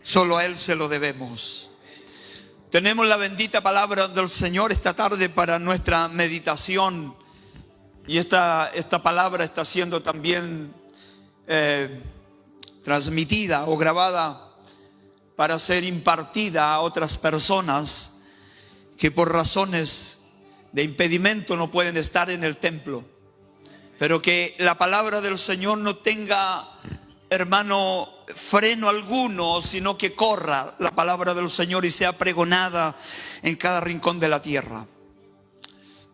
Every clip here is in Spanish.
Solo a Él se lo debemos. Tenemos la bendita palabra del Señor esta tarde para nuestra meditación. Y esta palabra está siendo también transmitida o grabada para ser impartida a otras personas que por razones de impedimento no pueden estar en el templo. Pero que la palabra del Señor no tenga, hermano, freno alguno, sino que corra la palabra del Señor y sea pregonada en cada rincón de la tierra.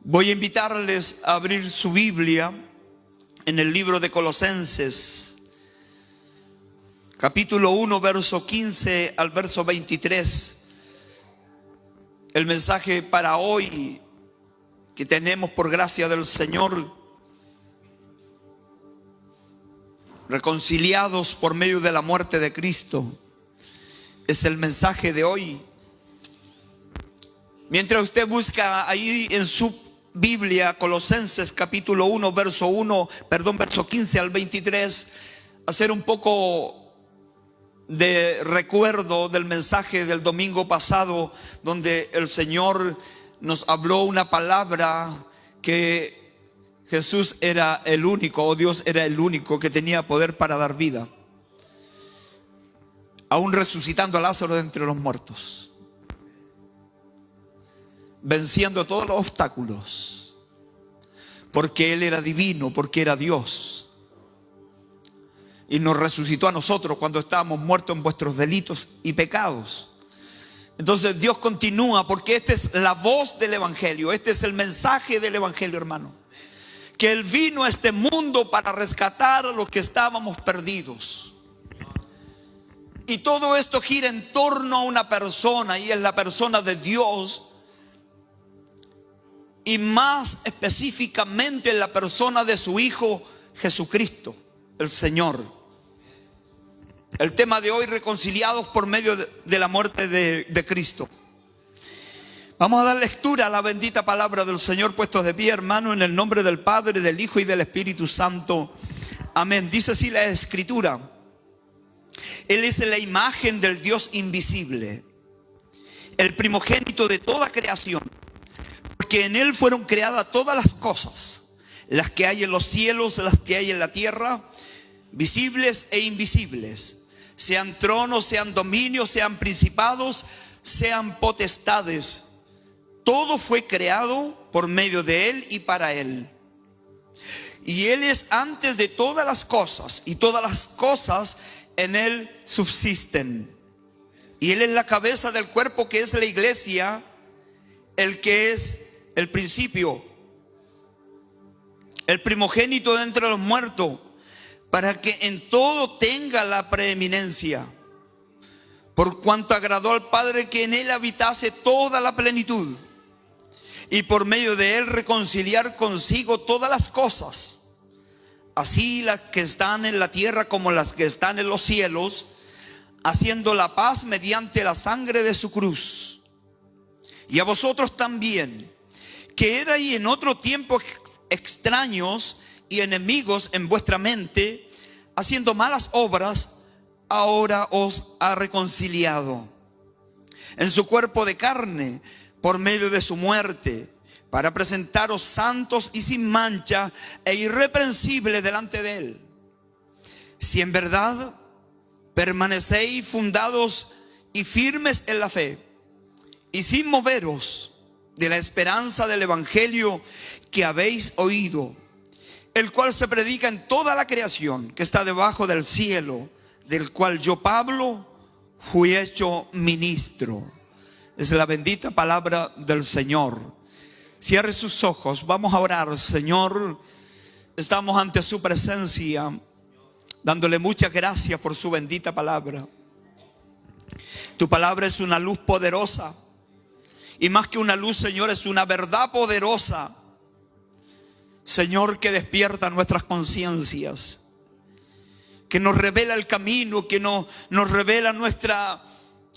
Voy a invitarles a abrir su Biblia en el libro de Colosenses, capítulo 1, verso 15 al verso 23. El mensaje para hoy que tenemos por gracia del Señor, reconciliados por medio de la muerte de Cristo, es el mensaje de hoy. Mientras usted busca ahí en su Biblia, Colosenses capítulo 1, verso 15 al 23, hacer un poco de recuerdo del mensaje del domingo pasado, donde el Señor nos habló una palabra que Jesús era el único, o Dios era el único que tenía poder para dar vida, aún resucitando a Lázaro de entre los muertos, venciendo todos los obstáculos, porque Él era divino, porque era Dios. Y nos resucitó a nosotros cuando estábamos muertos en vuestros delitos y pecados. Entonces Dios continúa, porque esta es la voz del Evangelio. Este es el mensaje del Evangelio, hermano. Que Él vino a este mundo para rescatar a los que estábamos perdidos. Y todo esto gira en torno a una persona, y es la persona de Dios. Y más específicamente en la persona de su Hijo Jesucristo, el Señor. El tema de hoy: reconciliados por medio de la muerte de Cristo. Vamos a dar lectura a la bendita palabra del Señor, puestos de pie, hermano, en el nombre del Padre, del Hijo y del Espíritu Santo. Amén. Dice así la Escritura: Él es la imagen del Dios invisible, el primogénito de toda creación, porque en Él fueron creadas todas las cosas, las que hay en los cielos, las que hay en la tierra, visibles e invisibles, sean tronos, sean dominios, sean principados, sean potestades. Todo fue creado por medio de Él y para Él. Y Él es antes de todas las cosas, y todas las cosas en Él subsisten. Y Él es la cabeza del cuerpo, que es la iglesia, el que es el principio, el primogénito de entre los muertos, para que en todo tenga la preeminencia, por cuanto agradó al Padre que en Él habitase toda la plenitud, y por medio de Él reconciliar consigo todas las cosas, así las que están en la tierra como las que están en los cielos, haciendo la paz mediante la sangre de su cruz. Y a vosotros también, que erais en otro tiempo extraños y enemigos en vuestra mente, haciendo malas obras, ahora os ha reconciliado en su cuerpo de carne por medio de su muerte, para presentaros santos y sin mancha e irreprensibles delante de Él. Si en verdad permanecéis fundados y firmes en la fe, y sin moveros de la esperanza del Evangelio que habéis oído, el cual se predica en toda la creación que está debajo del cielo, del cual yo, Pablo, fui hecho ministro. Es la bendita palabra del Señor. Cierre sus ojos, vamos a orar. Señor, estamos ante su presencia, dándole muchas gracias por su bendita palabra. Tu palabra es una luz poderosa, y más que una luz, Señor, es una verdad poderosa, Señor, que despierta nuestras conciencias, que nos revela el camino, que nos revela nuestra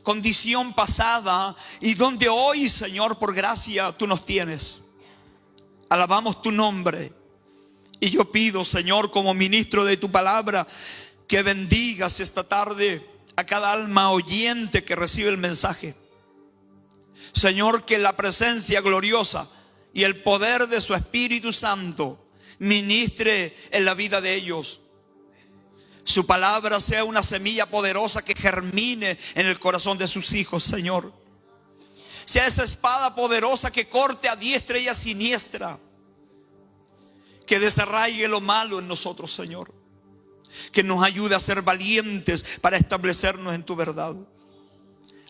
condición pasada, y donde hoy, Señor, por gracia tú nos tienes. Alabamos tu nombre. Y yo pido, Señor, como ministro de tu palabra, que bendigas esta tarde a cada alma oyente que recibe el mensaje. Señor, que la presencia gloriosa y el poder de su Espíritu Santo ministre en la vida de ellos. Su palabra sea una semilla poderosa que germine en el corazón de sus hijos, Señor. Sea esa espada poderosa que corte a diestra y a siniestra, que desarraigue lo malo en nosotros, Señor. Que nos ayude a ser valientes para establecernos en tu verdad.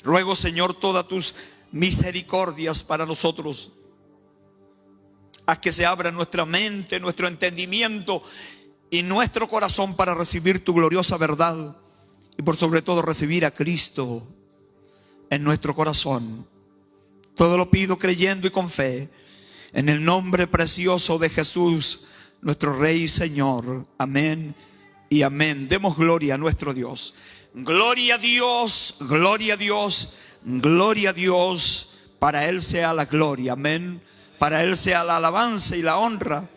Ruego, Señor, todas tus misericordias para nosotros. Haz que se abra nuestra mente, nuestro entendimiento y nuestro corazón para recibir tu gloriosa verdad. Y por sobre todo recibir a Cristo en nuestro corazón. Todo lo pido creyendo y con fe, en el nombre precioso de Jesús, nuestro Rey y Señor. Amén y amén. Demos gloria a nuestro Dios. Gloria a Dios, gloria a Dios, gloria a Dios. Para Él sea la gloria, amén. Para Él sea la alabanza y la honra.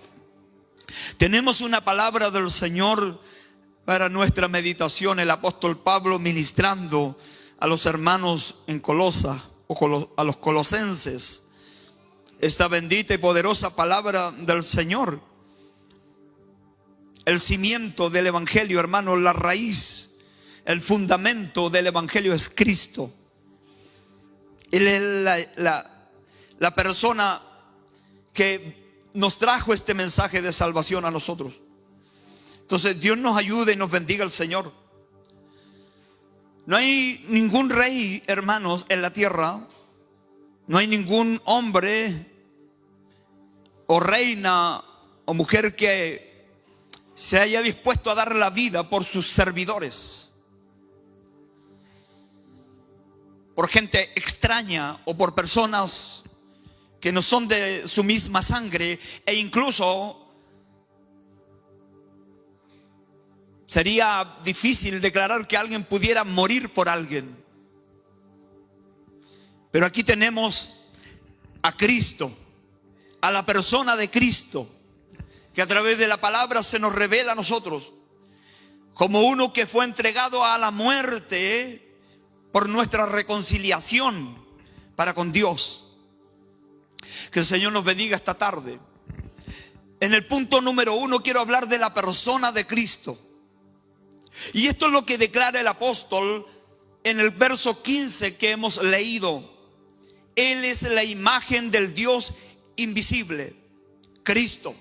Tenemos una palabra del Señor para nuestra meditación. El apóstol Pablo ministrando a los hermanos en Colosa, o a los colosenses, esta bendita y poderosa palabra del Señor. El cimiento del evangelio, hermano, la raíz, el fundamento del evangelio es Cristo. Él es la persona que nos trajo este mensaje de salvación a nosotros. Entonces Dios nos ayude y nos bendiga el Señor. No hay ningún rey, hermanos, en la tierra. No hay ningún hombre o reina o mujer que se haya dispuesto a dar la vida por sus servidores, por gente extraña o por personas que no son de su misma sangre, e incluso sería difícil declarar que alguien pudiera morir por alguien. Pero aquí tenemos a Cristo, a la persona de Cristo, que a través de la palabra se nos revela a nosotros como uno que fue entregado a la muerte por nuestra reconciliación para con Dios. Que el Señor nos bendiga esta tarde. En el punto número 1 quiero hablar de la persona de Cristo. Y esto es lo que declara el apóstol en el verso 15 que hemos leído. Él es la imagen del Dios invisible, Cristo.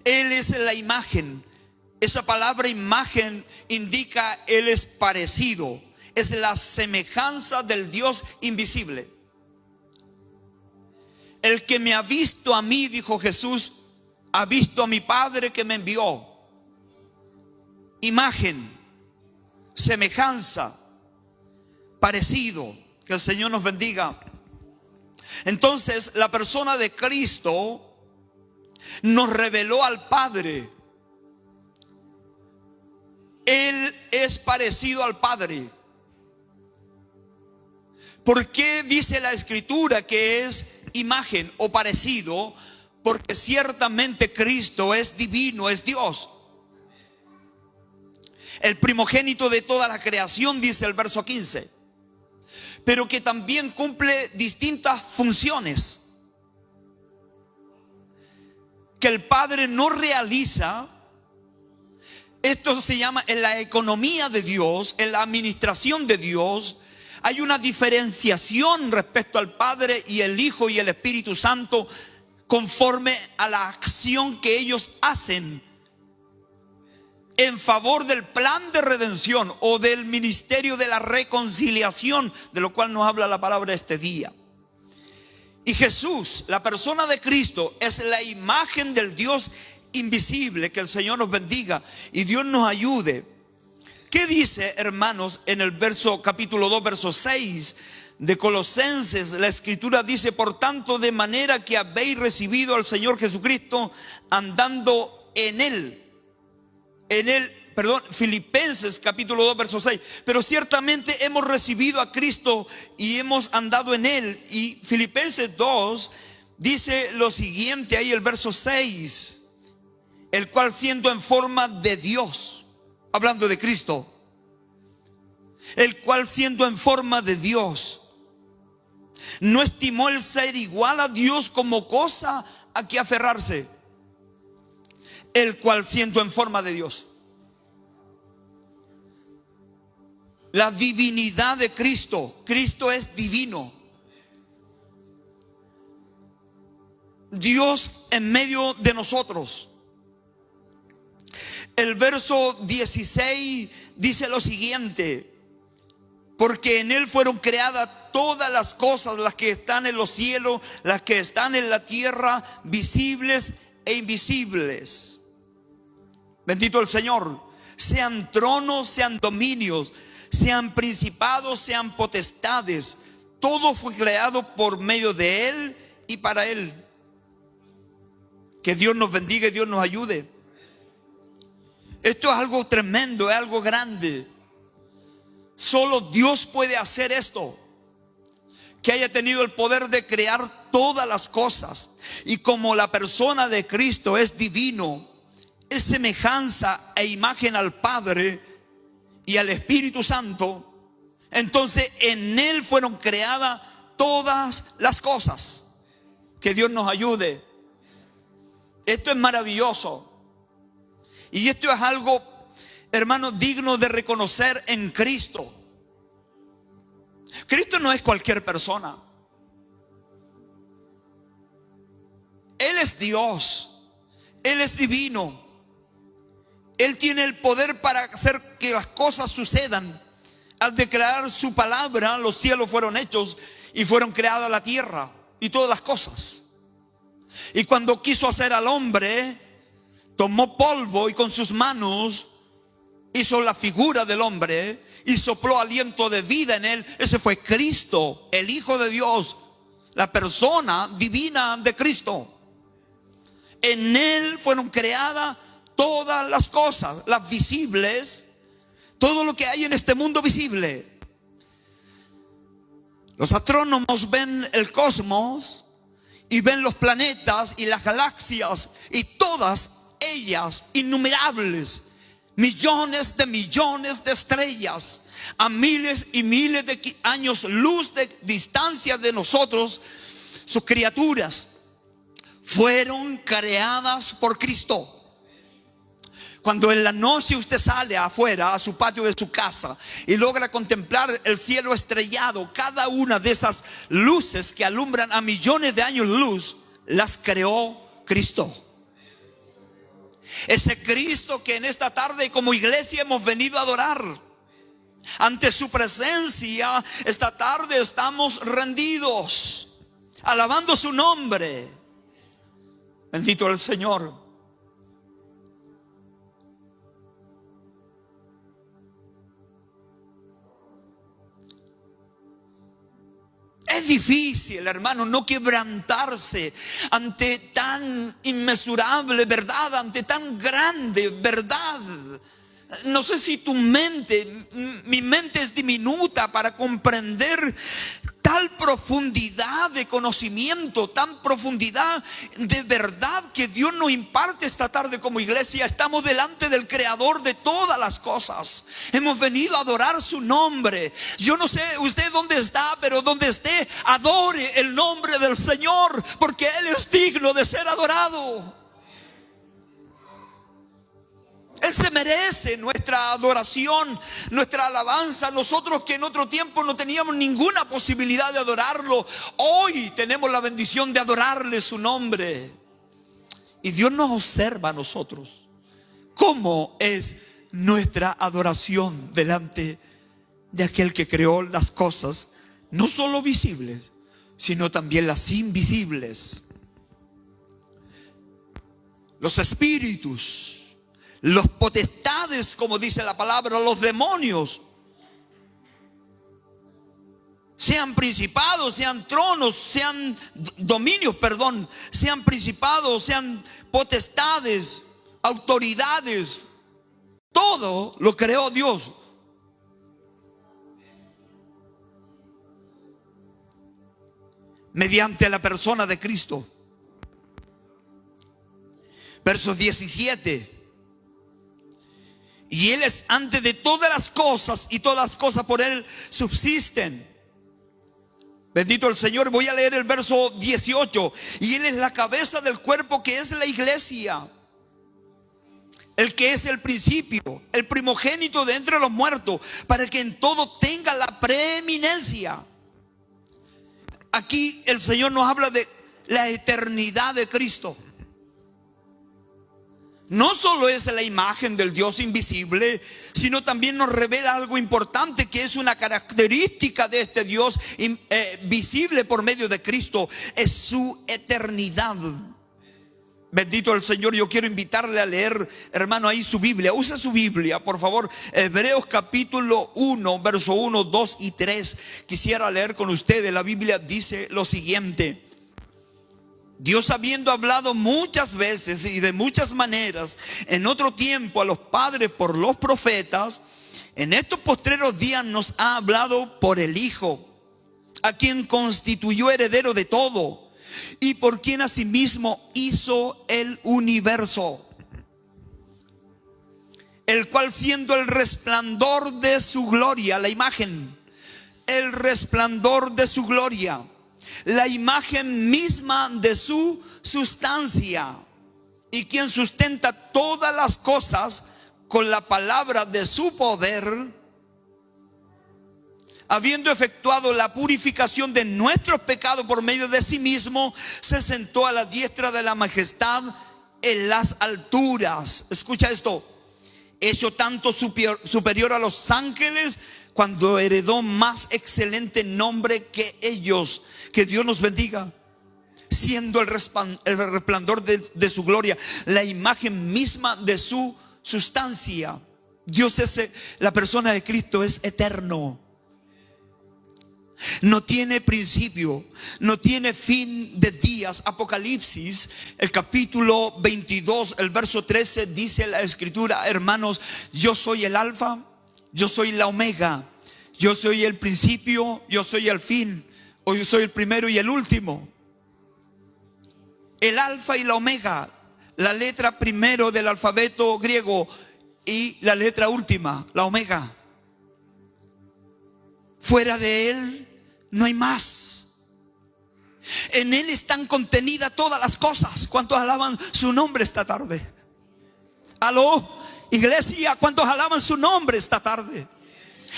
Él es la imagen. Esa palabra imagen indica Él es parecido. Es la semejanza del Dios invisible. El que me ha visto a mí, dijo Jesús, ha visto a mi Padre que me envió. Imagen, semejanza, parecido. Que el Señor nos bendiga. Entonces la persona de Cristo nos reveló al Padre. Él es parecido al Padre. ¿Por qué dice la Escritura que es imagen o parecido? Porque ciertamente Cristo es divino, es Dios. El primogénito de toda la creación, dice el verso 15. Pero que también cumple distintas funciones que el Padre no realiza. Esto se llama en la economía de Dios, en la administración de Dios. Hay una diferenciación respecto al Padre y el Hijo y el Espíritu Santo conforme a la acción que ellos hacen en favor del plan de redención o del ministerio de la reconciliación, de lo cual nos habla la palabra este día. Y Jesús, la persona de Cristo, es la imagen del Dios invisible. Que el Señor nos bendiga y Dios nos ayude. ¿Qué dice, hermanos, en el capítulo 2, verso 6 de Colosenses? La Escritura dice: por tanto, de manera que habéis recibido al Señor Jesucristo, andando en Él. Filipenses capítulo 2, verso 6. Pero ciertamente hemos recibido a Cristo y hemos andado en Él. Y Filipenses 2 dice lo siguiente, ahí el verso 6: el cual, siendo en forma de Dios, hablando de Cristo, el cual siendo en forma de Dios, no estimó el ser igual a Dios como cosa a que aferrarse, el cual siendo en forma de Dios. La divinidad de Cristo. Cristo es divino. Dios en medio de nosotros. El verso 16 dice lo siguiente: porque en Él fueron creadas todas las cosas, las que están en los cielos, las que están en la tierra, visibles e invisibles. Bendito el Señor. Sean tronos, sean dominios, sean principados, sean potestades. Todo fue creado por medio de Él y para Él. Que Dios nos bendiga y Dios nos ayude. Esto es algo tremendo, es algo grande. Solo Dios puede hacer esto, que haya tenido el poder de crear todas las cosas. Y como la persona de Cristo es divino, es semejanza e imagen al Padre y al Espíritu Santo, entonces en Él fueron creadas todas las cosas. Que Dios nos ayude. Esto es maravilloso. Y esto es algo, hermano, digno de reconocer en Cristo. Cristo no es cualquier persona. Él es Dios. Él es divino. Él tiene el poder para hacer que las cosas sucedan. Al declarar su palabra, los cielos fueron hechos y fueron creadas la tierra y todas las cosas. Y cuando quiso hacer al hombre, tomó polvo y con sus manos hizo la figura del hombre y sopló aliento de vida en él. Ese fue Cristo, el Hijo de Dios, la persona divina de Cristo. En Él fueron creadas todas las cosas, las visibles, todo lo que hay en este mundo visible. Los astrónomos ven el cosmos y ven los planetas y las galaxias y todas ellas, innumerables, millones de estrellas, a miles y miles de años luz de distancia de nosotros. Sus criaturas fueron creadas por Cristo. Cuando en la noche usted sale afuera a su patio de su casa y logra contemplar el cielo estrellado, cada una de esas luces que alumbran a millones de años luz, las creó Cristo. Ese Cristo que en esta tarde como iglesia hemos venido a adorar. Ante su presencia esta tarde estamos rendidos, alabando su nombre. Bendito el Señor. Es difícil, hermano, no quebrantarse ante tan inmesurable verdad, ante tan grande verdad. No sé si mi mente es diminuta para comprender tal profundidad de conocimiento, tan profundidad de verdad que Dios nos imparte esta tarde como iglesia. Estamos delante del Creador de todas las cosas. Hemos venido a adorar su nombre. Yo no sé usted dónde está, pero donde esté, adore el nombre del Señor, porque Él es digno de ser adorado. Él se merece nuestra adoración, nuestra alabanza. Nosotros que en otro tiempo no teníamos ninguna posibilidad de adorarlo, hoy tenemos la bendición de adorarle su nombre. Y Dios nos observa a nosotros cómo es nuestra adoración delante de aquel que creó las cosas, no solo visibles, sino también las invisibles. Los espíritus, los potestades, como dice la palabra, los demonios, sean principados, sean tronos, sean dominios, sean principados, sean potestades, autoridades, todo lo creó Dios. Mediante la persona de Cristo. Versos 17. Y Él es antes de todas las cosas, y todas las cosas por Él subsisten. Bendito el Señor. Voy a leer el verso 18. Y Él es la cabeza del cuerpo, que es la iglesia, el que es el principio, el primogénito de entre los muertos, para que en todo tenga la preeminencia. Aquí el Señor nos habla de la eternidad de Cristo. No solo es la imagen del Dios invisible, sino también nos revela algo importante, que es una característica de este Dios visible por medio de Cristo: es su eternidad. Bendito el Señor. Yo quiero invitarle a leer, hermano, ahí su Biblia. Usa su Biblia, por favor. Hebreos capítulo 1, verso 1, 2 y 3. Quisiera leer con ustedes. La Biblia dice lo siguiente: Dios, habiendo hablado muchas veces y de muchas maneras en otro tiempo a los padres por los profetas, en estos postreros días nos ha hablado por el Hijo, a quien constituyó heredero de todo, y por quien asimismo hizo el universo, el cual, siendo el resplandor de su gloria, la imagen, el resplandor de su gloria, la imagen misma de su sustancia, y quien sustenta todas las cosas con la palabra de su poder, habiendo efectuado la purificación de nuestros pecados por medio de sí mismo, se sentó a la diestra de la majestad en las alturas. Escucha esto: hecho tanto superior a los ángeles, cuando heredó más excelente nombre que ellos. Que Dios nos bendiga. Siendo el resplandor de su gloria, la imagen misma de su sustancia. Dios es, la persona de Cristo es eterno. No tiene principio, no tiene fin de días. Apocalipsis, el capítulo 22, el verso 13, dice la escritura: hermanos, yo soy el alfa, yo soy la omega, yo soy el principio, yo soy el fin, o yo soy el primero y el último. El alfa y la omega, la letra primero del alfabeto griego y la letra última, la omega. Fuera de Él no hay más. En Él están contenidas todas las cosas. ¿Cuántos alaban su nombre esta tarde? Aló, iglesia, ¿cuántos alaban su nombre esta tarde?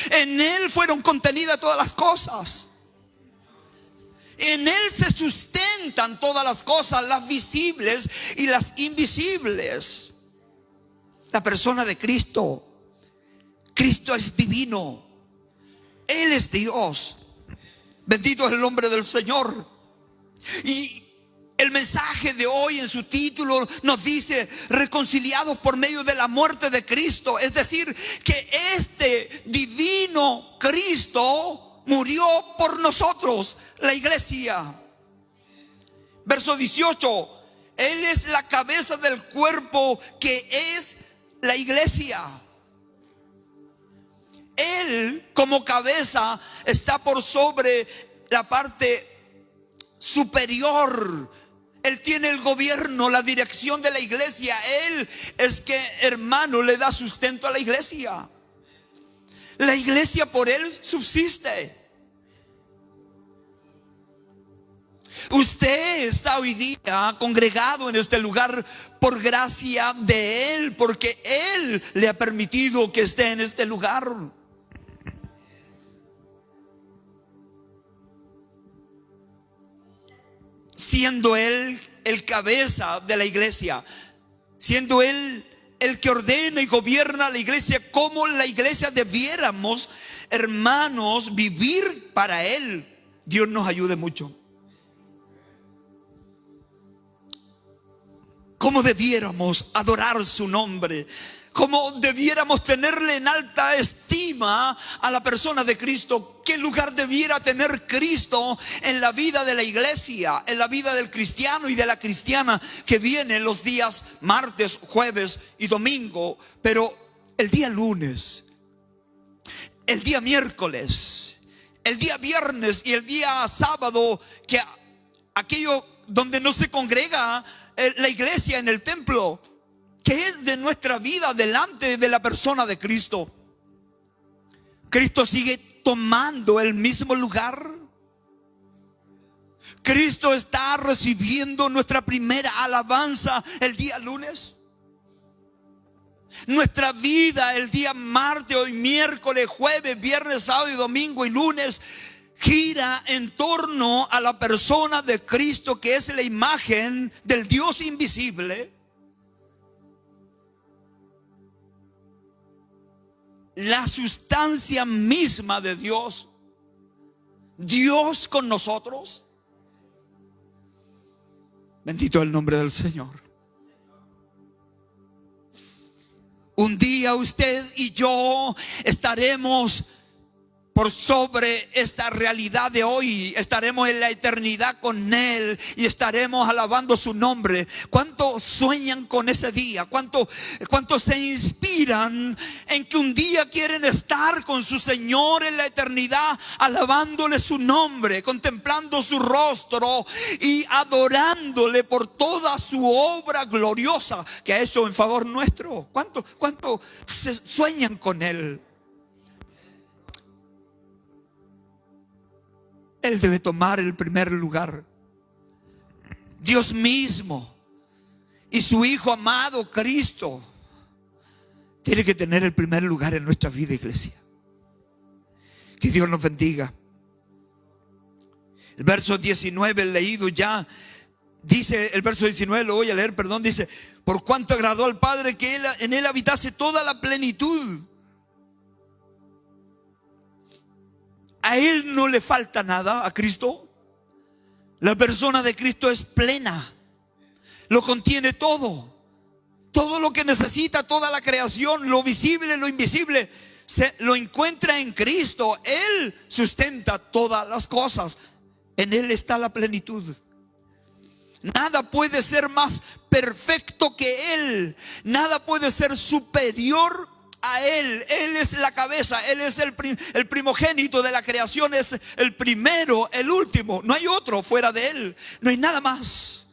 En Él fueron contenidas todas las cosas. En Él se sustentan todas las cosas, las visibles y las invisibles. La persona de Cristo. Cristo es divino. Él es Dios. Bendito es el nombre del Señor. Y el mensaje de hoy en su título nos dice: reconciliados por medio de la muerte de Cristo. Es decir, que este divino Cristo murió por nosotros, la iglesia. Verso 18: Él es la cabeza del cuerpo, que es la iglesia. Él, como cabeza, está por sobre la parte superior. Él tiene el gobierno, la dirección de la iglesia. Él es que, hermano, le da sustento a la iglesia. La iglesia por Él subsiste. Usted está hoy día congregado en este lugar por gracia de Él, porque Él le ha permitido que esté en este lugar. Siendo Él el cabeza de la iglesia, siendo Él el que ordena y gobierna la iglesia, como la iglesia debiéramos, hermanos, vivir para Él. Dios nos ayude mucho. ¿Cómo debiéramos adorar su nombre? ¿Cómo debiéramos tenerle en alta estima a la persona de Cristo? ¿Qué lugar debiera tener Cristo en la vida de la iglesia, en la vida del cristiano y de la cristiana que viene los días martes, jueves y domingo? Pero el día lunes, el día miércoles, el día viernes y el día sábado, que aquello donde no se congrega la iglesia en el templo, ¿Qué es de nuestra vida delante de la persona de Cristo? ¿Cristo sigue tomando el mismo lugar? ¿Cristo está recibiendo nuestra primera alabanza el día lunes? Nuestra vida el día martes, hoy miércoles, jueves, viernes, sábado y domingo y lunes gira en torno a la persona de Cristo, que es la imagen del Dios invisible. La sustancia misma de Dios. Dios con nosotros. Bendito el nombre del Señor. Un día usted y yo estaremos por sobre esta realidad de hoy. Estaremos en la eternidad con Él y estaremos alabando su nombre. ¿Cuántos sueñan con ese día? ¿Cuántos se inspiran en que un día quieren estar con su Señor en la eternidad, alabándole su nombre, contemplando su rostro y adorándole por toda su obra gloriosa que ha hecho en favor nuestro? ¿Cuántos se sueñan con Él? Él debe tomar el primer lugar. Dios mismo y su Hijo amado Cristo tiene que tener el primer lugar en nuestra vida, iglesia. Que Dios nos bendiga. El verso 19 leído ya dice, el verso 19 lo voy a leer, perdón, dice: por cuanto agradó al Padre que en él habitase toda la plenitud. A Él no le falta nada, a Cristo. La persona de Cristo es plena. Lo contiene todo. Todo lo que necesita, toda la creación, lo visible, lo invisible, lo encuentra en Cristo. Él sustenta todas las cosas. En Él está la plenitud. Nada puede ser más perfecto que Él. Nada puede ser superior a Él. Él es la cabeza. Él es el primogénito de la creación. Es el primero, el último. No hay otro fuera de Él. No hay nada más.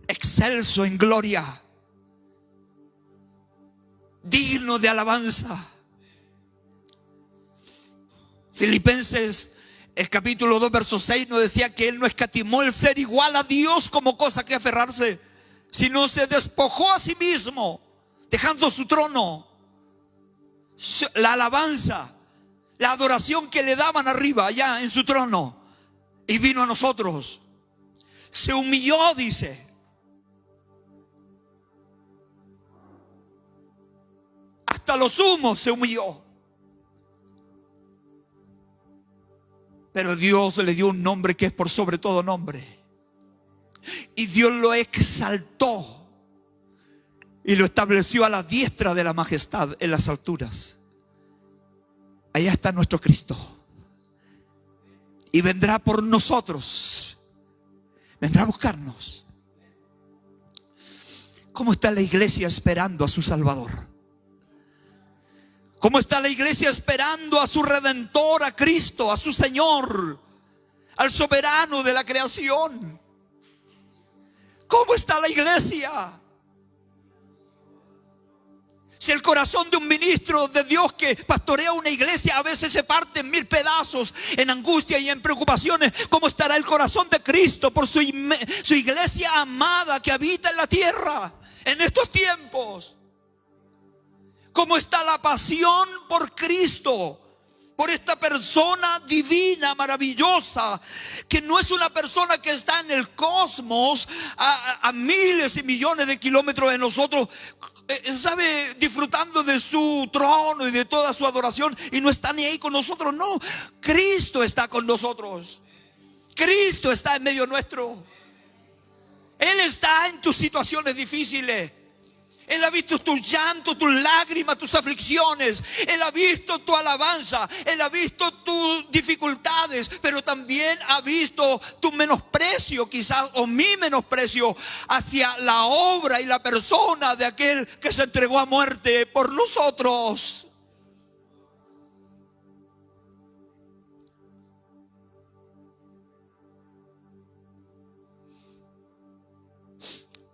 Excelso en gloria, digno de alabanza. Filipenses, el capítulo 2, verso 6 nos decía que Él no escatimó el ser igual a Dios como cosa que aferrarse, sino se despojó a sí mismo, dejando su trono. La alabanza, la adoración que le daban arriba, allá en su trono, y vino a nosotros. Se humilló, dice. Hasta lo sumo se humilló. Pero Dios le dio un nombre que es por sobre todo nombre. Y Dios lo exaltó y lo estableció a la diestra de la majestad en las alturas. Allá está nuestro Cristo. Y vendrá por nosotros. Vendrá a buscarnos. ¿Cómo está la iglesia esperando a su Salvador? ¿Cómo está la iglesia esperando a su Redentor, a Cristo, a su Señor, al soberano de la creación? ¿Cómo está la iglesia? Si el corazón de un ministro de Dios que pastorea una iglesia a veces se parte en 1000 pedazos, en angustia y en preocupaciones, ¿cómo estará el corazón de Cristo por su iglesia amada que habita en la tierra en estos tiempos? ¿Cómo está la pasión por Cristo? Por esta persona divina, maravillosa, que no es una persona que está en el cosmos a miles y millones de kilómetros de nosotros, sabe, disfrutando de su trono y de toda su adoración, y no está ni ahí con nosotros. No, Cristo está con nosotros. Cristo está en medio nuestro. Él está en tus situaciones difíciles. Él ha visto tus llantos, tus lágrimas, tus aflicciones. Él ha visto tu alabanza. Él ha visto tus dificultades. Pero también ha visto tu menosprecio, quizás, o mi menosprecio hacia la obra y la persona de aquel que se entregó a muerte por nosotros.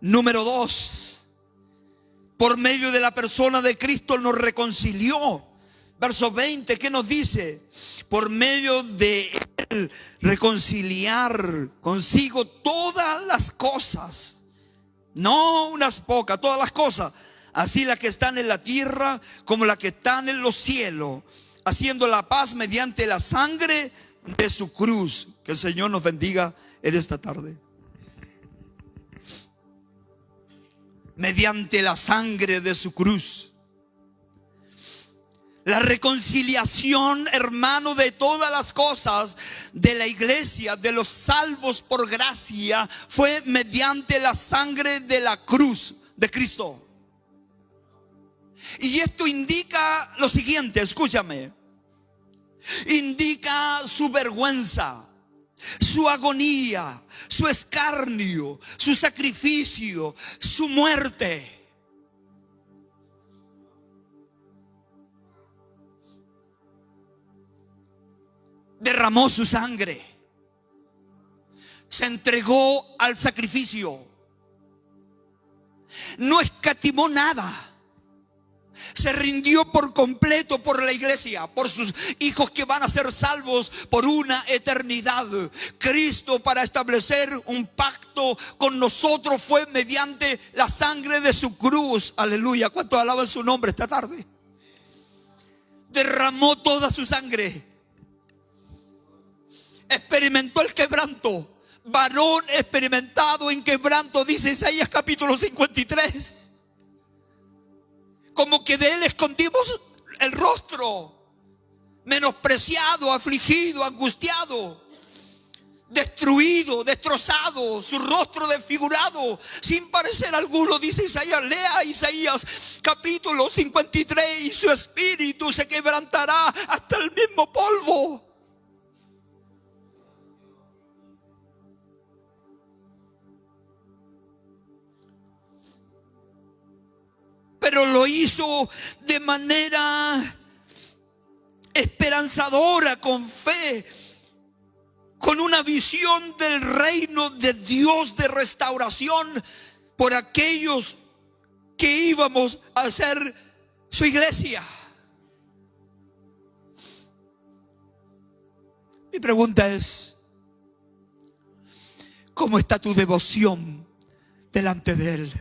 Número 2, por medio de la persona de Cristo nos reconcilió. Verso 20, ¿qué nos dice? Por medio de Él reconciliar consigo todas las cosas, no unas pocas, todas las cosas, así las que están en la tierra como las que están en los cielos, haciendo la paz mediante la sangre de su cruz. Que el Señor nos bendiga en esta tarde. Mediante la sangre de su cruz. La reconciliación, hermano, de todas las cosas de la iglesia, de los salvos por gracia, fue mediante la sangre de la cruz de Cristo. Y esto indica lo siguiente, escúchame. Indica su vergüenza, su agonía, su escarnio, su sacrificio, su muerte. Derramó su sangre, se entregó al sacrificio, no escatimó nada, se rindió por completo por la iglesia, por sus hijos que van a ser salvos por una eternidad. Cristo, para establecer un pacto con nosotros, fue mediante la sangre de su cruz. Aleluya. ¿Cuántos alaban su nombre esta tarde? Derramó toda su sangre. Experimentó el quebranto. Varón experimentado en quebranto, dice Isaías capítulo 53. Como que de él escondimos el rostro, menospreciado, afligido, angustiado, destruido, destrozado, su rostro desfigurado, sin parecer alguno, dice Isaías. Lea Isaías capítulo 53, y su espíritu se quebrantará hasta el mismo polvo. Pero lo hizo de manera esperanzadora, con fe, con una visión del reino de Dios, de restauración por aquellos que íbamos a ser su iglesia. Mi pregunta es: ¿cómo está tu devoción delante de Él?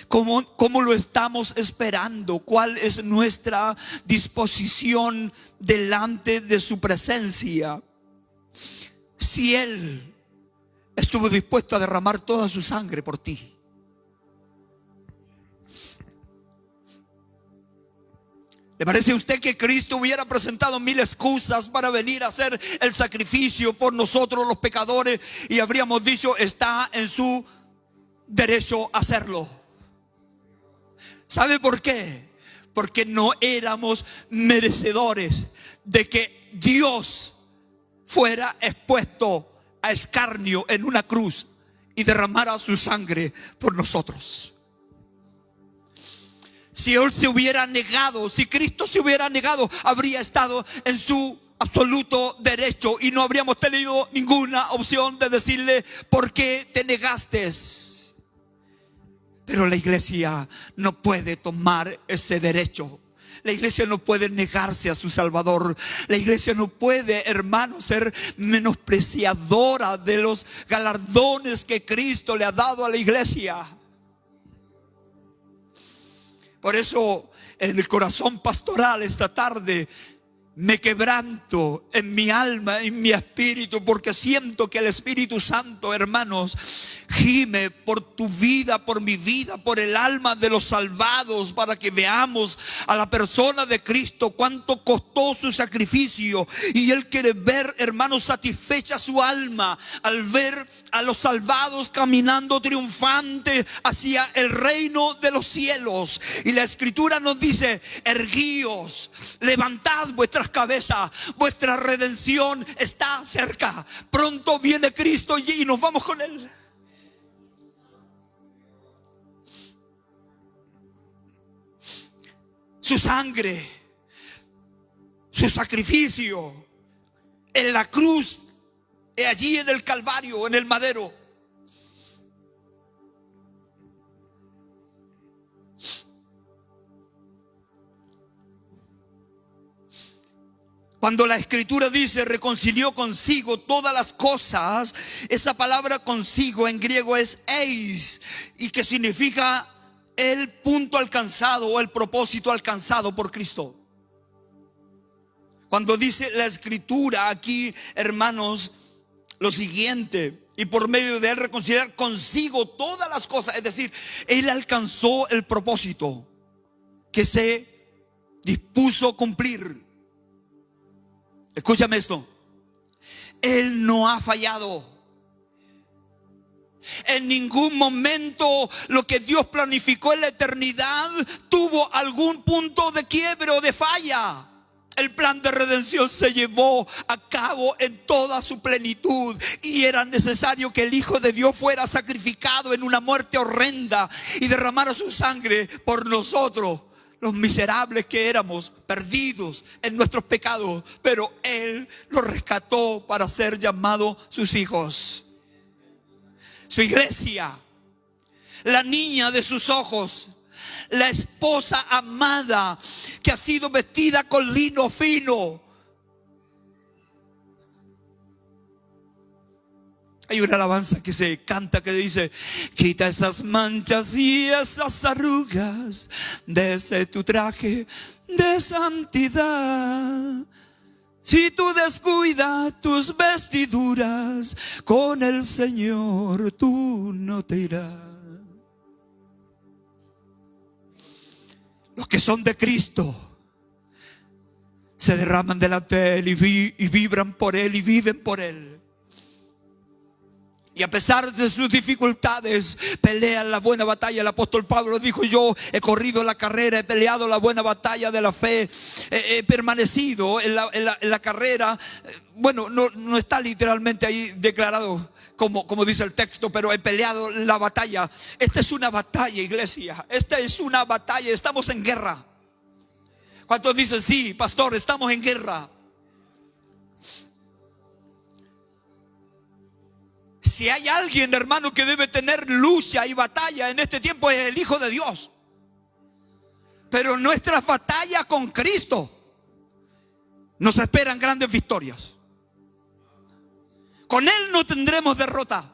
¿Cómo lo estamos esperando? ¿Cuál es nuestra disposición delante de su presencia? Si Él estuvo dispuesto a derramar toda su sangre por ti, ¿le parece a usted que Cristo hubiera presentado 1000 excusas para venir a hacer el sacrificio por nosotros los pecadores, y habríamos dicho: está en su derecho a hacerlo? ¿Sabe por qué? Porque no éramos merecedores de que Dios fuera expuesto a escarnio en una cruz y derramara su sangre por nosotros. Si Él se hubiera negado, si Cristo se hubiera negado, habría estado en su absoluto derecho y no habríamos tenido ninguna opción de decirle: ¿por qué te negaste? Pero la iglesia no puede tomar ese derecho. La iglesia no puede negarse a su Salvador. La iglesia no puede, hermano, ser menospreciadora de los galardones que Cristo le ha dado a la iglesia. Por eso, en el corazón pastoral esta tarde, me quebranto en mi alma, en mi espíritu, porque siento que el Espíritu Santo, hermanos, gime por tu vida, por mi vida, por el alma de los salvados, para que veamos a la persona de Cristo, cuánto costó su sacrificio. Y Él quiere ver, hermanos, satisfecha su alma al ver a los salvados caminando triunfante hacia el reino de los cielos. Y la Escritura nos dice: erguíos, levantad vuestras cabezas, vuestra redención está cerca. Pronto viene Cristo y nos vamos con Él. Su sangre, su sacrificio en la cruz, allí en el Calvario, en el madero, Cuando la escritura dice reconcilió consigo todas las cosas, esa palabra consigo en griego es eis, y que significa el punto alcanzado o el propósito alcanzado por Cristo. Cuando dice la escritura aquí, hermanos, lo siguiente: y por medio de él reconciliar consigo todas las cosas, es decir, él alcanzó el propósito que se dispuso a cumplir. Escúchame esto: él no ha fallado. En ningún momento lo que Dios planificó en la eternidad tuvo algún punto de quiebre o de falla. El plan de redención se llevó a cabo en toda su plenitud, y era necesario que el Hijo de Dios fuera sacrificado en una muerte horrenda y derramara su sangre por nosotros, los miserables que éramos, perdidos en nuestros pecados. Pero Él los rescató para ser llamados sus hijos. Su iglesia, la niña de sus ojos, la esposa amada que ha sido vestida con lino fino. Hay una alabanza que se canta que dice: quita esas manchas y esas arrugas de ese tu traje de santidad. Si tú descuidas tus vestiduras, con el Señor tú no te irás. Los que son de Cristo se derraman delante de Él y vibran por Él y viven por Él. Y a pesar de sus dificultades, pelean la buena batalla. El apóstol Pablo dijo: yo he corrido la carrera, he peleado la buena batalla de la fe, he permanecido en la carrera. Bueno, no está literalmente ahí declarado como dice el texto, pero he peleado la batalla. Esta es una batalla, iglesia. Esta es una batalla, estamos en guerra. ¿Cuántos dicen sí, pastor, estamos en guerra? Si hay alguien, hermano, que debe tener lucha y batalla en este tiempo, es el Hijo de Dios. Pero nuestras batallas con Cristo nos esperan grandes victorias. Con Él no tendremos derrota.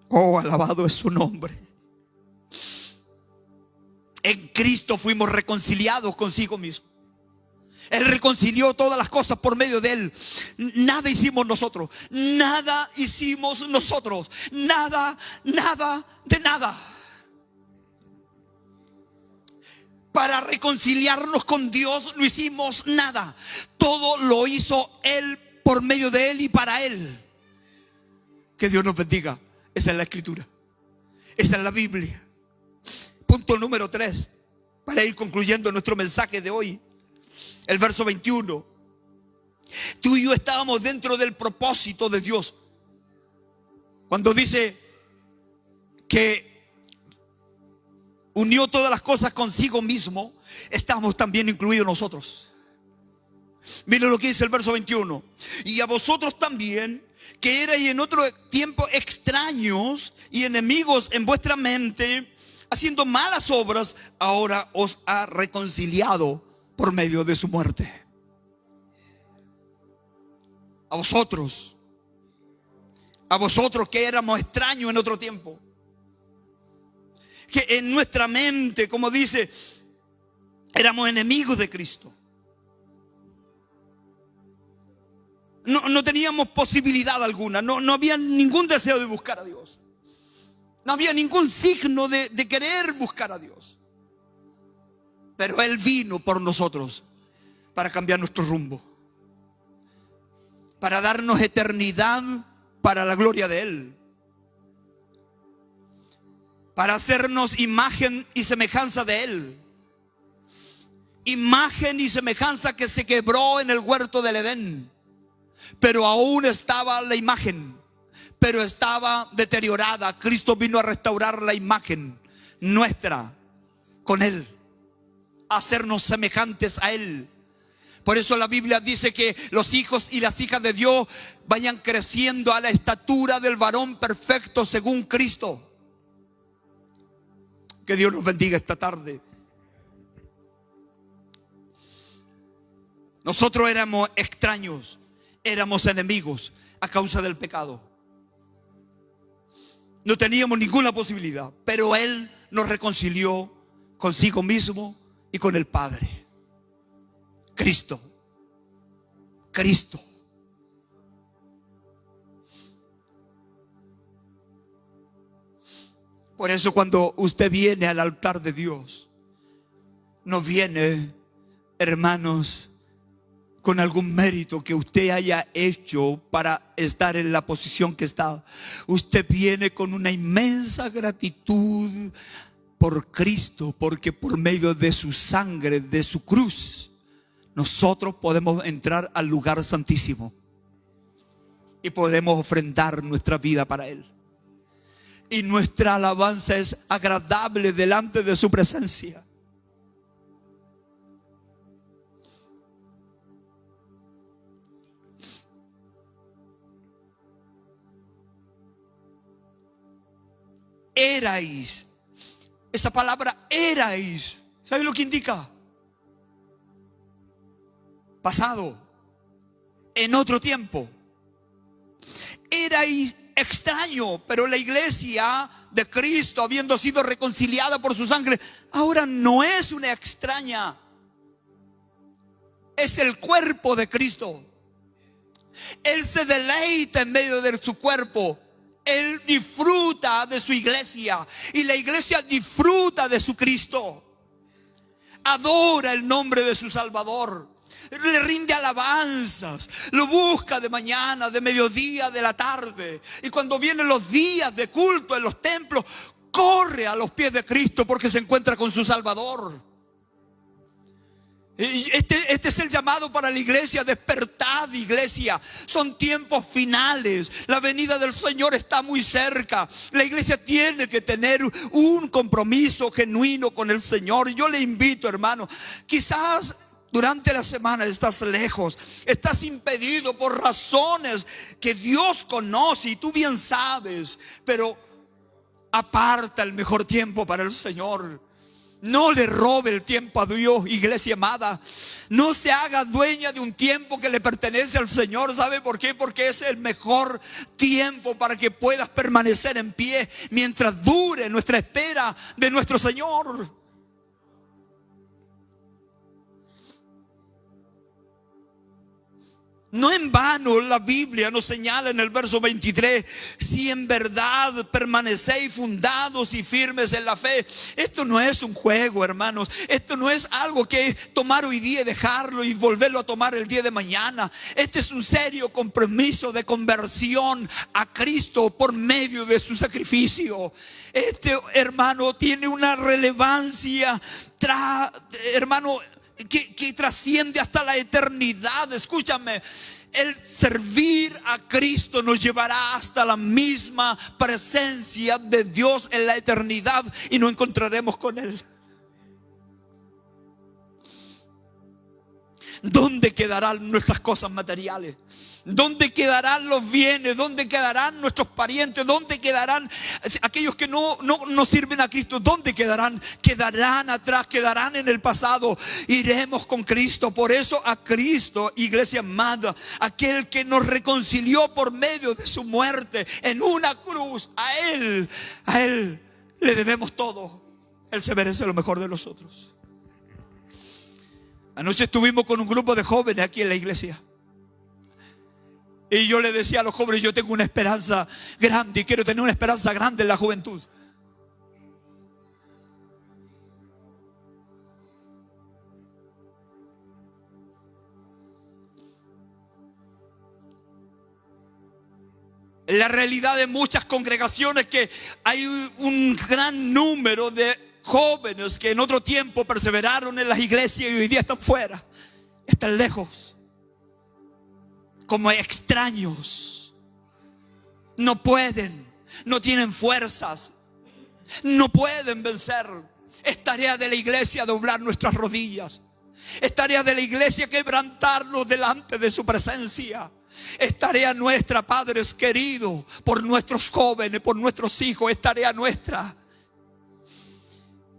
Oh, alabado es su nombre. En Cristo fuimos reconciliados consigo mismo. Él reconcilió todas las cosas por medio de Él. Nada hicimos nosotros. Nada hicimos nosotros. Nada de nada. Para reconciliarnos con Dios no hicimos nada. Todo lo hizo Él, por medio de Él y para Él. Que Dios nos bendiga. Esa es la escritura. Esa es la Biblia. Punto número 3, para ir concluyendo nuestro mensaje de hoy. El verso 21. Tú y yo estábamos dentro del propósito de Dios. Cuando dice que unió todas las cosas consigo mismo, estamos también incluidos nosotros. Miren lo que dice el verso 21. Y a vosotros también, que erais en otro tiempo extraños y enemigos en vuestra mente, haciendo malas obras, ahora os ha reconciliado por medio de su muerte. A vosotros que éramos extraños en otro tiempo, que en nuestra mente, como dice, éramos enemigos de Cristo. No teníamos posibilidad alguna, no había ningún deseo de buscar a Dios. No había ningún signo de querer buscar a Dios. Pero Él vino por nosotros para cambiar nuestro rumbo, para darnos eternidad para la gloria de Él, para hacernos imagen y semejanza de Él. Imagen y semejanza que se quebró en el huerto del Edén, pero aún estaba la imagen, pero estaba deteriorada. Cristo vino a restaurar la imagen nuestra con Él, a hacernos semejantes a Él. Por eso la Biblia dice que los hijos y las hijas de Dios vayan creciendo a la estatura del varón perfecto según Cristo. Que Dios nos bendiga esta tarde. Nosotros éramos extraños, éramos enemigos a causa del pecado. No teníamos ninguna posibilidad, pero Él nos reconcilió consigo mismo y con el Padre. Cristo. Cristo. Por eso cuando usted viene al altar de Dios, no viene, hermanos, con algún mérito que usted haya hecho para estar en la posición que está. Usted viene con una inmensa gratitud por Cristo, porque por medio de su sangre, de su cruz, nosotros podemos entrar al lugar santísimo y podemos ofrendar nuestra vida para Él. Y nuestra alabanza es agradable delante de su presencia. Erais. Esa palabra erais, ¿sabe lo que indica? Pasado, en otro tiempo. Erais extraño, pero la iglesia de Cristo, habiendo sido reconciliada por su sangre, ahora no es una extraña. Es el cuerpo de Cristo. Él se deleita en medio de su cuerpo. Él disfruta de su iglesia y la iglesia disfruta de su Cristo. Adora el nombre de su Salvador. Le rinde alabanzas. Lo busca de mañana, de mediodía, de la tarde. Y cuando vienen los días de culto en los templos, corre a los pies de Cristo porque se encuentra con su Salvador. Este es el llamado para la iglesia. Despertad, iglesia. Son tiempos finales. La venida del Señor está muy cerca. La iglesia tiene que tener un compromiso genuino con el Señor. Yo le invito, hermano, quizás durante la semana estás lejos, estás impedido por razones que Dios conoce y tú bien sabes, pero aparta el mejor tiempo para el Señor. No le robe el tiempo a Dios, iglesia amada. No se haga dueña de un tiempo que le pertenece al Señor. ¿Sabe por qué? Porque es el mejor tiempo para que puedas permanecer en pie mientras dure nuestra espera de nuestro Señor. No en vano la Biblia nos señala en el verso 23: si en verdad permanecéis fundados y firmes en la fe. Esto no es un juego, hermanos. Esto no es algo que tomar hoy día y dejarlo y volverlo a tomar el día de mañana. Este es un serio compromiso de conversión a Cristo por medio de su sacrificio. Este, hermano, tiene una relevancia, hermano, que trasciende hasta la eternidad. Escúchame, el servir a Cristo nos llevará hasta la misma presencia de Dios en la eternidad y nos encontraremos con Él. ¿Dónde quedarán nuestras cosas materiales? ¿Dónde quedarán los bienes? ¿Dónde quedarán nuestros parientes? ¿Dónde quedarán aquellos que no sirven a Cristo? ¿Dónde quedarán? Quedarán atrás, quedarán en el pasado. Iremos con Cristo. Por eso a Cristo, iglesia amada, aquel que nos reconcilió por medio de su muerte en una cruz, a Él le debemos todo. Él se merece lo mejor de nosotros. Anoche estuvimos con un grupo de jóvenes aquí en la iglesia. Y yo le decía a los jóvenes: yo tengo una esperanza grande y quiero tener una esperanza grande en la juventud. La realidad de muchas congregaciones es que hay un gran número de jóvenes que en otro tiempo perseveraron en las iglesias y hoy día están fuera, están lejos, como extraños. No pueden, no tienen fuerzas, no pueden vencer. Es tarea de la iglesia doblar nuestras rodillas. Es tarea de la iglesia quebrantarnos delante de su presencia. Es tarea nuestra, padres queridos, por nuestros jóvenes, por nuestros hijos. Es tarea nuestra.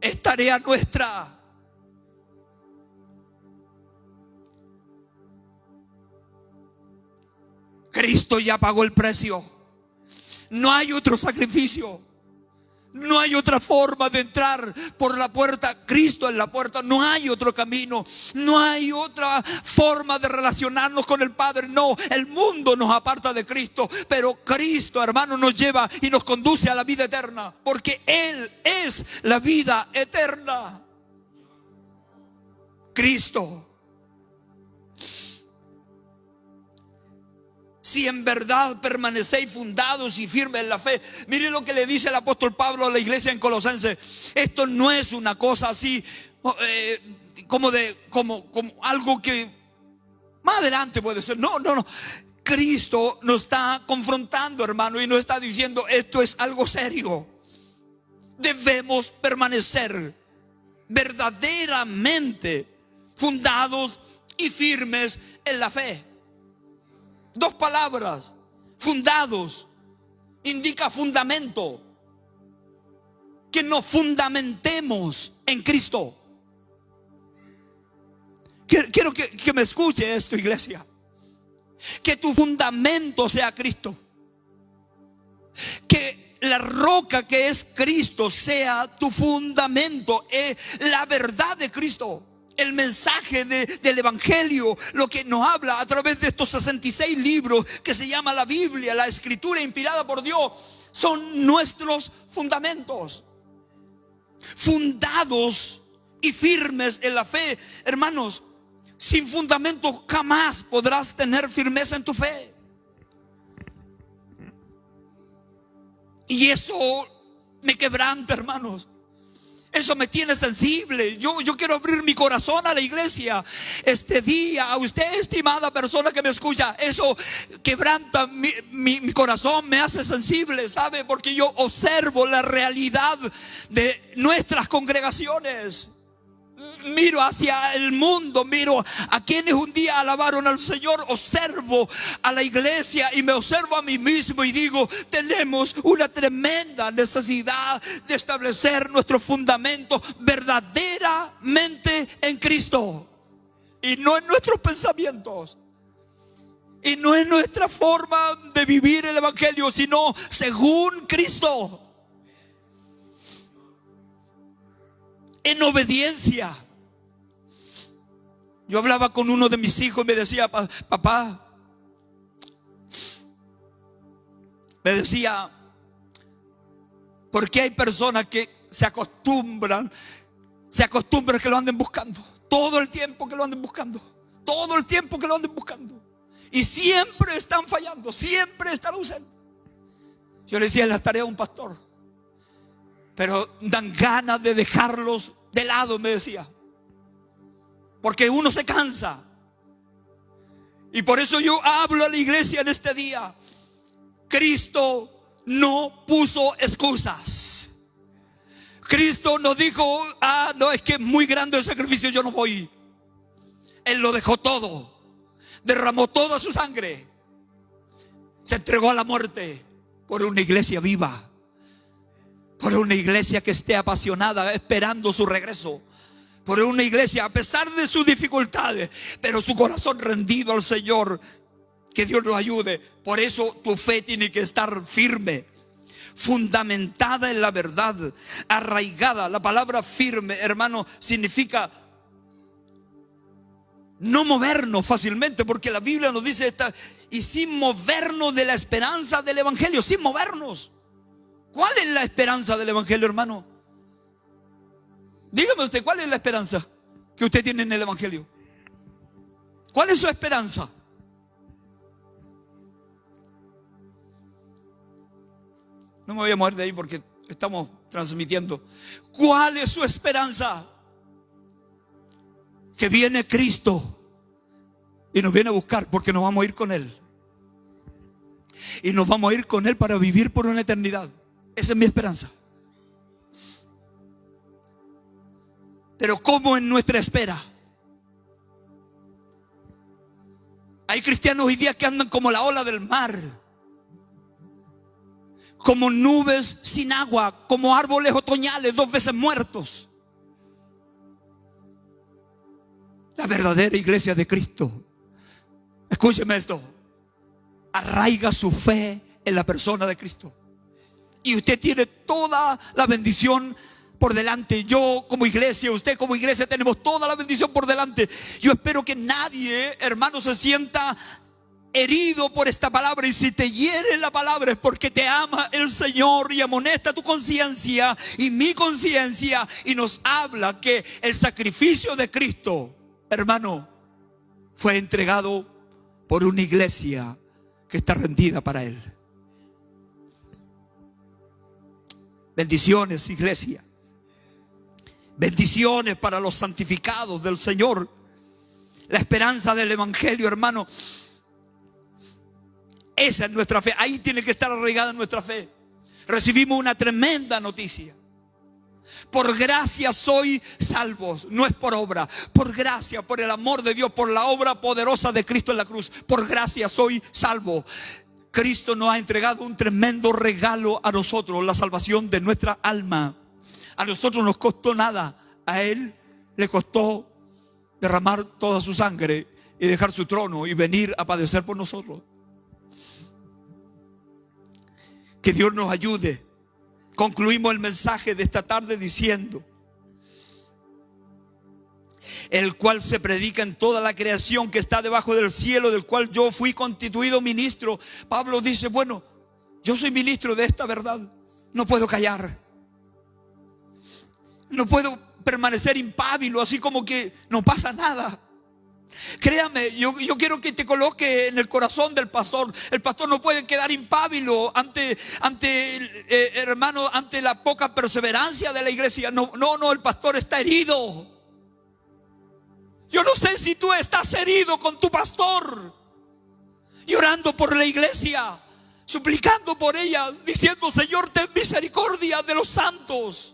Es tarea nuestra. Cristo ya pagó el precio. No hay otro sacrificio. No hay otra forma de entrar por la puerta. Cristo es la puerta. No hay otro camino. No hay otra forma de relacionarnos con el Padre. No, el mundo nos aparta de Cristo. Pero Cristo, hermano, nos lleva y nos conduce a la vida eterna. Porque Él es la vida eterna. Cristo. Si en verdad permanecéis fundados y firmes en la fe. Mire lo que le dice el apóstol Pablo a la iglesia en Colosenses. Esto no es una cosa así como algo que más adelante puede ser. No. Cristo nos está confrontando, hermano, y nos está diciendo: esto es algo serio. Debemos permanecer verdaderamente fundados y firmes en la fe. Dos palabras: fundados, indica fundamento. Que nos fundamentemos en Cristo. Quiero que me escuche esto, iglesia. Que tu fundamento sea Cristo. Que la roca que es Cristo sea tu fundamento. La verdad de Cristo. El mensaje del Evangelio, lo que nos habla a través de estos 66 libros que se llama la Biblia, la escritura inspirada por Dios, son nuestros fundamentos. Fundados y firmes en la fe. Hermanos, sin fundamento jamás podrás tener firmeza en tu fe. Y eso me quebranta, hermanos. Eso me tiene sensible. Yo quiero abrir mi corazón a la iglesia este día. A usted, estimada persona que me escucha, eso quebranta mi corazón, me hace sensible, ¿sabe? Porque yo observo la realidad de nuestras congregaciones. Miro hacia el mundo, miro a quienes un día alabaron al Señor, observo a la iglesia y me observo a mí mismo y digo: tenemos una tremenda necesidad de establecer nuestro fundamento verdaderamente en Cristo, y no en nuestros pensamientos, y no en nuestra forma de vivir el Evangelio, sino según Cristo, en obediencia. Yo hablaba con uno de mis hijos y me decía: papá, me decía, ¿por qué hay personas que se acostumbran que lo anden buscando? Todo el tiempo que lo anden buscando. Todo el tiempo que lo anden buscando. Y siempre están fallando, siempre están ausentes. Yo le decía: es la tarea de un pastor. Pero dan ganas de dejarlos de lado, me decía. Porque uno se cansa. Y por eso yo hablo a la iglesia en este día. Cristo no puso excusas. Cristo nos dijo: no, es que es muy grande el sacrificio, yo no voy. Él lo dejó todo. Derramó toda su sangre. Se entregó a la muerte por una iglesia viva. Por una iglesia que esté apasionada esperando su regreso. Por una iglesia, a pesar de sus dificultades, pero su corazón rendido al Señor. Que Dios nos ayude. Por eso tu fe tiene que estar firme, fundamentada en la verdad, arraigada. La palabra firme, hermano, significa no movernos fácilmente, porque la Biblia nos dice y sin movernos de la esperanza del Evangelio, sin movernos. ¿Cuál es la esperanza del Evangelio, hermano? Dígame usted, ¿cuál es la esperanza que usted tiene en el Evangelio? ¿Cuál es su esperanza? No me voy a mover de ahí porque estamos transmitiendo. ¿Cuál es su esperanza? Que viene Cristo y nos viene a buscar, porque nos vamos a ir con Él. Y nos vamos a ir con Él para vivir por una eternidad. Esa es mi esperanza. Pero ¿cómo en nuestra espera? Hay cristianos hoy día que andan como la ola del mar, como nubes sin agua, como árboles otoñales 2 veces muertos. La verdadera iglesia de Cristo, escúcheme esto, arraiga su fe en la persona de Cristo. Y usted tiene toda la bendición por delante. Yo como iglesia, usted como iglesia, tenemos toda la bendición por delante. Yo espero que nadie, hermano, se sienta herido por esta palabra. Y si te hiere la palabra es porque te ama el Señor y amonesta tu conciencia y mi conciencia, y nos habla que el sacrificio de Cristo, hermano, fue entregado por una iglesia que está rendida para Él. Bendiciones, iglesia. Bendiciones para los santificados del Señor. La esperanza del evangelio, hermano. Esa es nuestra fe. Ahí tiene que estar arraigada nuestra fe. Recibimos una tremenda noticia. Por gracia sois salvos, no es por obra. Por gracia, por el amor de Dios, por la obra poderosa de Cristo en la cruz. Por gracia soy salvo. Cristo nos ha entregado un tremendo regalo a nosotros, la salvación de nuestra alma. A nosotros nos costó nada. A Él le costó derramar toda su sangre y dejar su trono y venir a padecer por nosotros. Que Dios nos ayude. Concluimos el mensaje de esta tarde diciendo: el cual se predica en toda la creación que está debajo del cielo, del cual yo fui constituido ministro. Pablo dice: bueno, yo soy ministro de esta verdad. No puedo callar. No puedo permanecer impávido, así como que no pasa nada. Créame, yo quiero que te coloque en el corazón del pastor. El pastor no puede quedar impávido ante hermano, ante la poca perseverancia de la iglesia. No, el pastor está herido. Yo no sé si tú estás herido con tu pastor, llorando por la iglesia, suplicando por ella, diciendo: Señor, ten misericordia de los santos.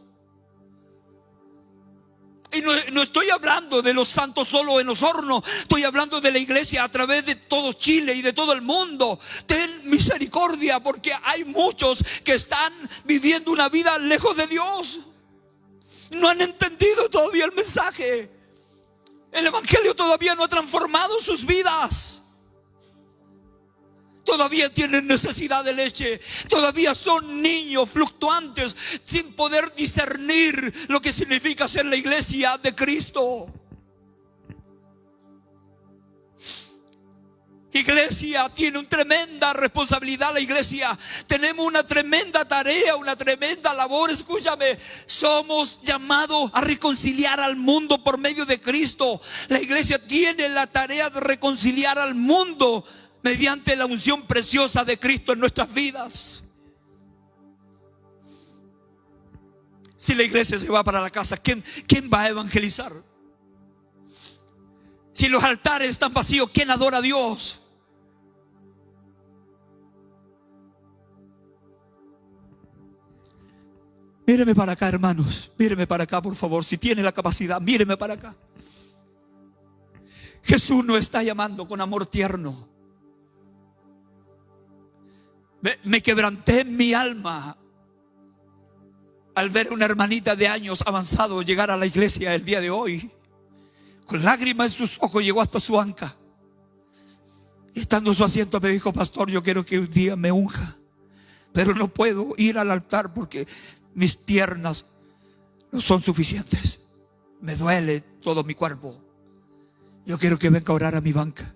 Y no estoy hablando de los santos solo en Osorno. Estoy hablando de la iglesia a través de todo Chile y de todo el mundo. Ten misericordia, porque hay muchos que están viviendo una vida lejos de Dios. No han entendido todavía el mensaje. El evangelio todavía no ha transformado sus vidas. Todavía tienen necesidad de leche. Todavía son niños fluctuantes, sin poder discernir lo que significa ser la iglesia de Cristo. Iglesia, tiene una tremenda responsabilidad la iglesia. Tenemos una tremenda tarea, una tremenda labor. Escúchame, somos llamados a reconciliar al mundo por medio de Cristo. La iglesia tiene la tarea de reconciliar al mundo mediante la unción preciosa de Cristo en nuestras vidas. Si la iglesia se va para la casa, ¿quién va a evangelizar? Si los altares están vacíos, ¿quién adora a Dios? Míreme para acá, hermanos. Míreme para acá, por favor. Si tiene la capacidad, míreme para acá. Jesús nos está llamando con amor tierno. Me quebranté en mi alma al ver una hermanita de años avanzados llegar a la iglesia el día de hoy. Con lágrimas en sus ojos llegó hasta su banca. Y estando en su asiento me dijo: pastor, yo quiero que un día me unja, pero no puedo ir al altar porque mis piernas no son suficientes. Me duele todo mi cuerpo. Yo quiero que venga a orar a mi banca.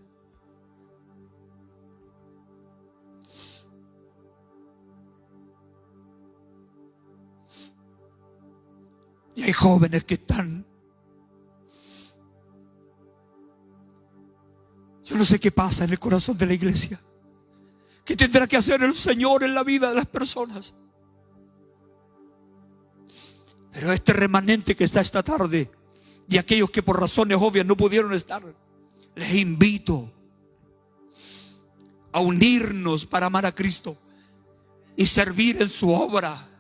Y hay jóvenes que están, yo no sé qué pasa en el corazón de la iglesia. ¿Qué tendrá que hacer el Señor en la vida de las personas? Pero este remanente que está esta tarde, y aquellos que por razones obvias no pudieron estar, les invito a unirnos para amar a Cristo y servir en su obra.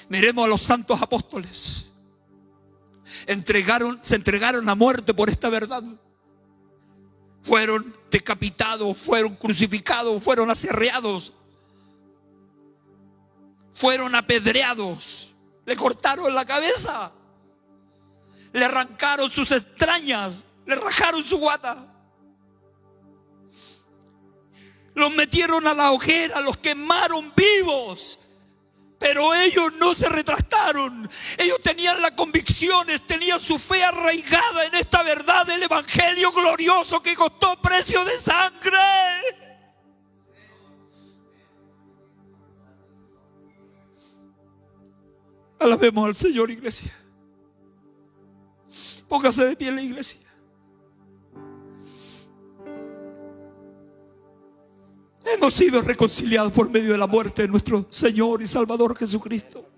Miremos a los santos apóstoles. Se entregaron a muerte por esta verdad. Fueron decapitados, fueron crucificados, fueron aserreados, fueron apedreados, le cortaron la cabeza, le arrancaron sus entrañas, le rajaron su guata. Los metieron a la hoguera, los quemaron vivos. Pero ellos no se retractaron. Ellos tenían las convicciones, tenían su fe arraigada en esta verdad del evangelio glorioso que costó precio de sangre. Alabemos al Señor, iglesia. Póngase de pie en la iglesia. Hemos sido reconciliados por medio de la muerte de nuestro Señor y Salvador Jesucristo.